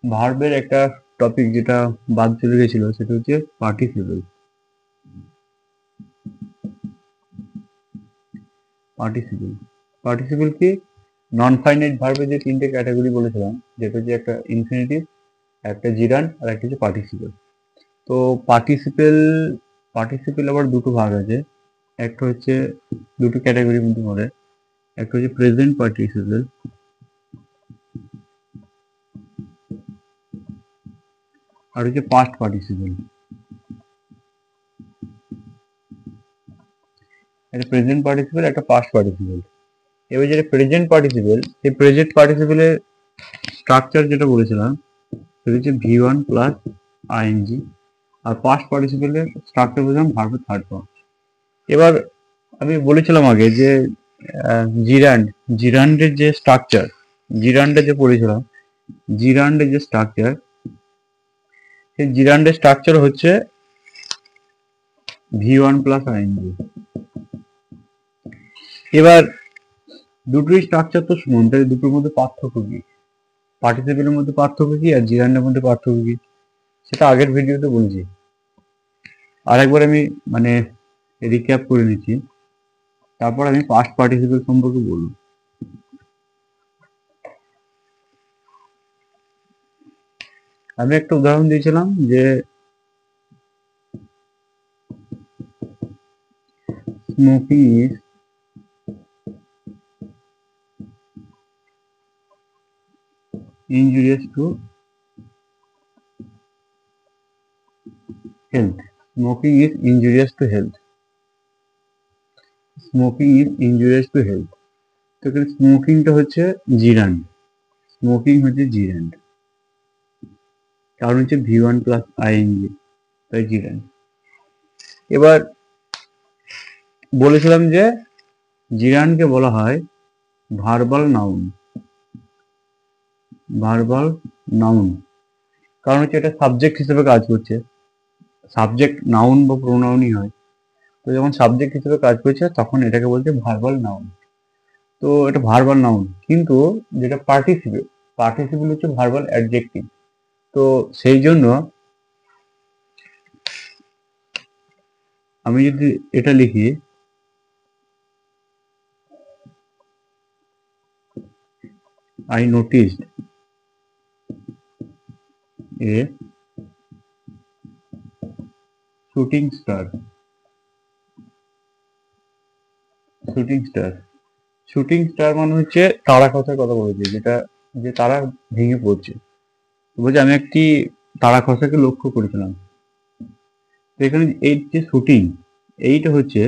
ভার্বের একটা টপিক যেটা বাদ চলে গেছিল সেটা হচ্ছে পার্টিসিপল। পার্টিসিপল কি? নন ফাইনাইট ভার্বের যে তিনটে ক্যাটাগরি বলেছিলাম, যেটা হচ্ছে একটা ইনফিনিটিভ, একটা জিরান্ড আর একটা হচ্ছে পার্টিসিপল। তো পার্টিসিপল আবার দুটো ভাগ আছে। একটা হচ্ছে দুটো ক্যাটাগরির মধ্যে পড়ে। একটা হচ্ছে প্রেজেন্ট পার্টিসিপল আর হচ্ছে পাস্ট পার্টিসিপল। একটা প্রেজেন্ট পার্টিসিপল, একটা পাস্ট পার্টিসিপল। এবার যেটা প্রেজেন্ট পার্টিসিপল, সেই প্রেজেন্ট পার্টিসিপলের স্ট্রাকচার যেটা বলেছিলাম সেটা হচ্ছে V1 প্লাস আইএনজি। আর পাস্ট পার্টিসিপলের স্ট্রাকচার বলেছিলাম ভার্বের থার্ড ফর্ম। এবার আমি বলেছিলাম আগে যে জিরান্ডের যে স্ট্রাকচার, জিরান্ডে যে পড়েছিলাম, জিরান্ডের যে স্ট্রাকচার, সেই জিরান্ডের স্ট্রাকচার হচ্ছে V1 প্লাস আইএনজি। এবার দুটোই স্ট্রাকচার তো সমান, তাই দুটোর মধ্যে পার্থক্য কি? পার্টিসিপেলের মধ্যে পার্থক্য কি আর জিরান্ডের মধ্যে পার্থক্য কি, সেটা আগের ভিডিওতে বলছি। আরেকবার আমি মানে রিক্যাপ করে নিচ্ছি, তারপর আমি পাস্ট পার্টিসিপল সম্পর্কে বলবো। আমি একটা উদাহরণ দিয়েছিলাম যে smoking is injurious to health. Smoking is injurious to health. Smoking is injurious to health. তো এখানে স্মোকিংটা হচ্ছে জিরান্ড, স্মোকিং হচ্ছে জিরান্ড, কারণ হচ্ছে V1 প্লাস আইএনজি, তাই জিরান্ড। এবার বলেছিলাম যে জিরান্ডকে বলা হয় ভার্বাল নাউন। ভার্বাল নাউন কারণ হচ্ছে এটা সাবজেক্ট হিসেবে কাজ করছে। সাবজেক্ট নাউন বা প্রোনাউনই হয়, তো যখন সাবজেক্ট হিসেবে কাজ করছে তখন এটাকে বলছে ভার্বাল নাউন। তো এটা ভার্বাল নাউন, কিন্তু যেটা পার্টিসিপেল, পার্টিসিপেল হচ্ছে ভার্বাল অ্যাডজেক্টিভ। তো সেই জন্য আমি যদি এটা লিখি, I noticed A shooting star. Shooting star, shooting star মানে হচ্ছে তারা খসার কথা বলেছে, যেটা যে তারা ভেঙে পড়ছে। বলছে আমি একটি তারা খসাকে লক্ষ্য করেছিলাম। তো এখানে এই যে শুটিং, এইটা হচ্ছে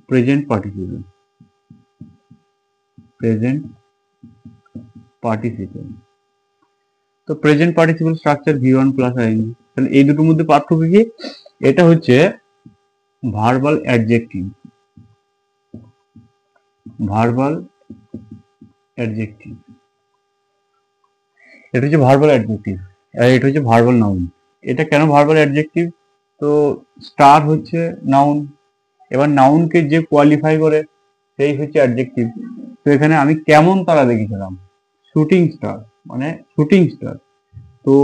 প্রেজেন্ট পার্টিসিপল। প্রেজেন্ট পার্টিসিপল, তো present participle structure V1 plus ING. তাহলে এই দুটোর মধ্যে পার্থক্য কি? এটা হচ্ছে ভার্বাল অ্যাডজেক্টিভ, ভার্বাল অ্যাডজেক্টিভ, এটা হচ্ছে ভার্বাল অ্যাডজেক্টিভ, আর এটা হচ্ছে ভার্বাল নাউন। এটা কেন ভার্বাল অ্যাডজেক্টিভ? তো স্টার হচ্ছে নাউন, এবার নাউনকে যে কোয়ালিফাই করে সেই হচ্ছে অ্যাডজেক্টিভ। তো এখানে আমি কেমন তারা দেখেছিলাম, শুটিং স্টার, মানে শুটিং স্টার। তো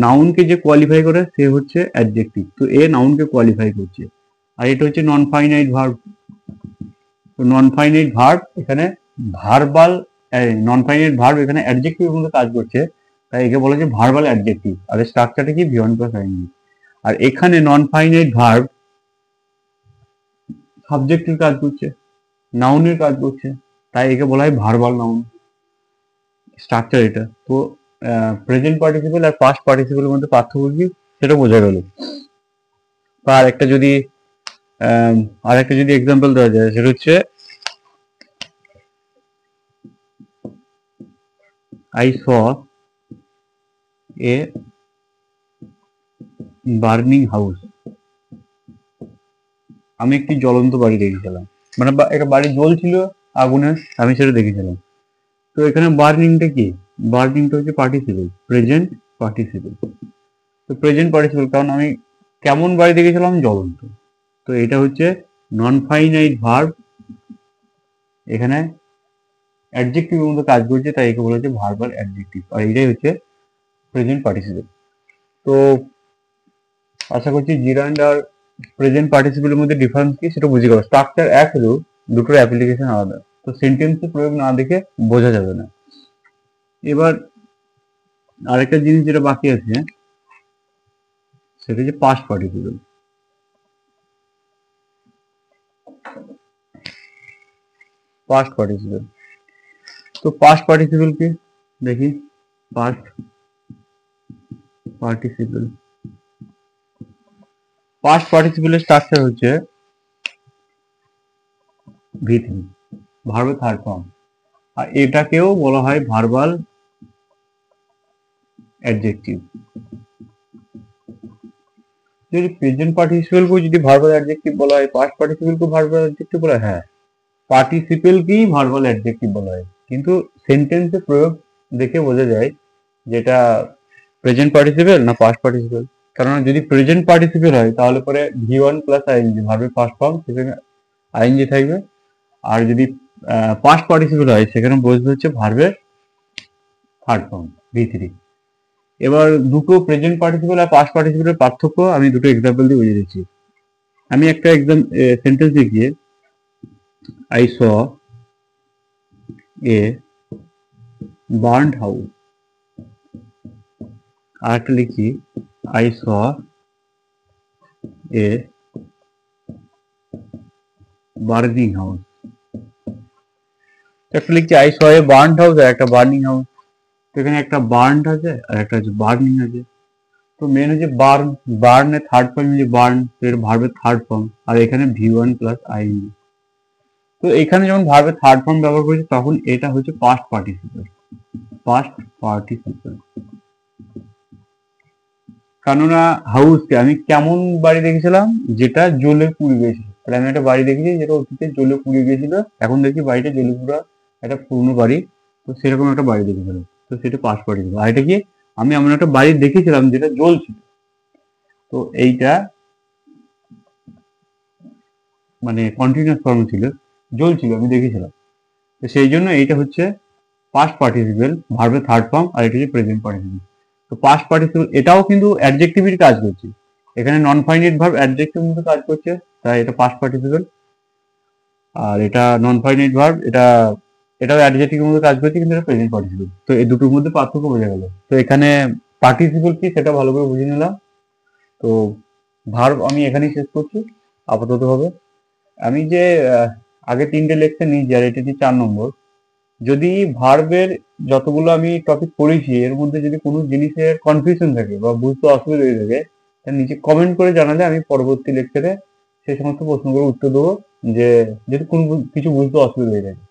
নাউনকে যে কোয়ালিফাই করে সে হচ্ছে অ্যাডজেক্টিভ, তো এ নাউনকে কোয়ালিফাই করছে। আর এটা হচ্ছে নন ফাইনাইট ভার্ব। তো নন ফাইনাইট ভার্ব এখানে ভার্বাল, নন ফাইনাইট ভার্ব এখানে অ্যাডজেক্টিভের মধ্যে কাজ করছে, তাই একে বলা হচ্ছে ভার্বাল অ্যাডজেক্টিভ। আর এর স্ট্রাকচারটা কি? V1 plus ING. আর এখানে নন ফাইনাইট ভার্ব সাবজেক্টের কাজ করছে, নাউনের কাজ করছে, তাই একে বলা হয় ভার্বাল নাউন। স্ট্রাকচার এটা। তো প্রেজেন্ট পার্টিসিপল আর পাস্ট পার্টিসিপলের মধ্যে পার্থক্য কি সেটা বোঝা গেল। বা আর একটা যদি এক্সাম্পল দেওয়া যায়, সেটা হচ্ছে I saw a burning house. আমি একটি জ্বলন্ত বাড়ি দেখেছিলাম, মানে একটা বাড়ি জ্বলছিল আগুনে, আমি সেটা দেখেছিলাম। তো এখানে বার্নিংটা কি? বার্নিংটা হচ্ছে পার্টিসিপল, প্রেজেন্ট পার্টিসিপল। তো প্রেজেন্ট পার্টিসিপল কারণ আমি কেমন বাড়ি দেখেছিলাম? জ্বলন্ত। তো এটা হচ্ছে নন ফাইনাইট ভার্ব, এখানে অ্যাডজেক্টিভের মধ্যে কাজ করছে, তাই একে বলা হচ্ছে ভার্বাল অ্যাডজেক্টিভ। আর এটাই হচ্ছে প্রেজেন্ট পার্টিসিপেল। তো আশা করছি জিরান্ড আর প্রেজেন্ট পার্টিসিপেলের মধ্যে ডিফারেন্স কি সেটা বুঝে গেল। স্ট্রাকচার এক হলেও দুটোর অ্যাপ্লিকেশন আলাদা, তো সেন্টেন্সে প্রয়োগ না দেখে বোঝা যাবে না। এবার আরেকটা জিনিস যেটা বাকি আছে সেটা হচ্ছে পাস্ট পার্টিসিপেল। পাস্ট পার্টিসিপেল, তো পাস্ট পার্টিসিপেল কি দেখি। পাস্ট পার্টিসিপেল, পাস্ট পার্টিসিপেলের স্ট্রাকচার হচ্ছে V3, ভার্বের থার্ড ফর্ম, আর এটাকেও বলা হয় ভার্বাল অ্যাডজেক্টিভ। যদি প্রেজেন্ট পার্টিসিপেলকে যদি ভার্বাল অ্যাডজেক্টিভ বলা হয়, পাস্ট পার্টিসিপেলকে ভার্বাল অ্যাডজেক্টিভ বলা হয়, হ্যাঁ পার্টিসিপেলকেই ভার্বাল অ্যাডজেক্টিভ বলা হয়, কিন্তু সেন্টেন্সে প্রয়োগ দেখে বোঝা যায় যেটা প্রেজেন্ট পার্টিসিপেল না পাস্ট পার্টিসিপেল। কারণ যদি প্রেজেন্ট পার্টিসিপেল হয় তাহলে পরে V1 প্লাস আইএনজি, ভার্বের ফার্স্ট ফর্ম, সেখানে আইএনজি থাকবে। আর যদি পাস্ট পার্টিসিপেল হয় সেখানে বসবে হচ্ছে ভার্বের থার্ড ফর্ম V3। এবার দুটো প্রেজেন্ট পার্টিসিপেল আর পাস্ট পার্টিসিপেলের পার্থক্য আমি দুটো এক্সাম্পল দিয়ে বুঝিয়ে দিচ্ছি। আমি একটা সেন্টেন্স দেখিয়ে, I saw a burned house, আর একটা লিখি I saw a burning house. একটা লিখছি I saw a burned house আর একটা বার্নিং হাউস। তো এখানে একটা বার্নড আছে আর একটা হচ্ছে বার্নিং আছে। তো মেন হচ্ছে বার্নের থার্ড ফর্ম হচ্ছে বার্ন, এর ভার্বের থার্ড ফর্ম, আর এখানে V1 প্লাস আইএনজি। তো এখানে যখন ভার্বের থার্ড ফর্ম ব্যবহার করেছি তখন এটা হচ্ছে পাস্ট পার্টিসিপেল। পাস্ট পার্টিসিপেল, কেননা হাউসকে আমি কেমন বাড়ি দেখেছিলাম, যেটা জ্বলে পুড়ে গিয়েছিল। তাহলে আমি একটা বাড়ি দেখেছি যেটা অতীতে জ্বলে পুড়ে গিয়েছিল, এখন দেখি বাড়িটা জ্বলে পুড়া একটা পুরনো বাড়ি, তো সেরকম একটা বাড়ি দেখেছিলাম, তো সেটা পাস্ট পার্টিসিপেল। আর এটা কি, আমি এমন একটা বাড়ি দেখেছিলাম যেটা জ্বলছিল, তো এইটা মানে কন্টিনিউয়াস ফর্ম ছিল, জ্বলছিল আমি দেখেছিলাম, তো সেই জন্য এইটা হচ্ছে পাস্ট পার্টিসিপেল, ভার্বের থার্ড ফর্ম, আর এটা হচ্ছে প্রেজেন্ট পার্টিসিপেল। তো পাস্ট পার্টিসিপেল এটাও কিন্তু অ্যাডজেক্টিভের কাজ করছে, এখানে নন ফাইনাইট ভার্ব অ্যাডজেক্টিভ মতো কাজ করছে, তাই এটা পাস্ট পার্টিসিপেল। আর এটা নন ফাইনাইট ভার্ব, এটাও অ্যাডজেক্টিভের মতো কাজ করছে, কিন্তু এটা প্রেজেন্ট পার্টিসিপেল। তো এই দুটোর মধ্যে পার্থক্য বোঝা গেল। তো এখানে পার্টিসিপেল কি সেটা ভালো করে বুঝে নিলাম। তো ভার্ব আমি এখানেই শেষ করছি আপাতত হবে। আমি যে আগে 3টে লেকচার নিয়েছি আর এটা দিয়ে 4 নম্বর, যদি ভার্বের যতগুলো আমি টপিক পড়েছি এর মধ্যে যদি কোনো জিনিসের কনফিউশন থাকে বা বুঝতে অসুবিধা হয়ে থাকে, তাহলে নিচে কমেন্ট করে জানালে আমি পরবর্তী লেকচারে সেই সমস্ত প্রশ্নগুলোর উত্তর দেবো, যে যদি কোনো কিছু বুঝতে অসুবিধা হয়ে থাকে।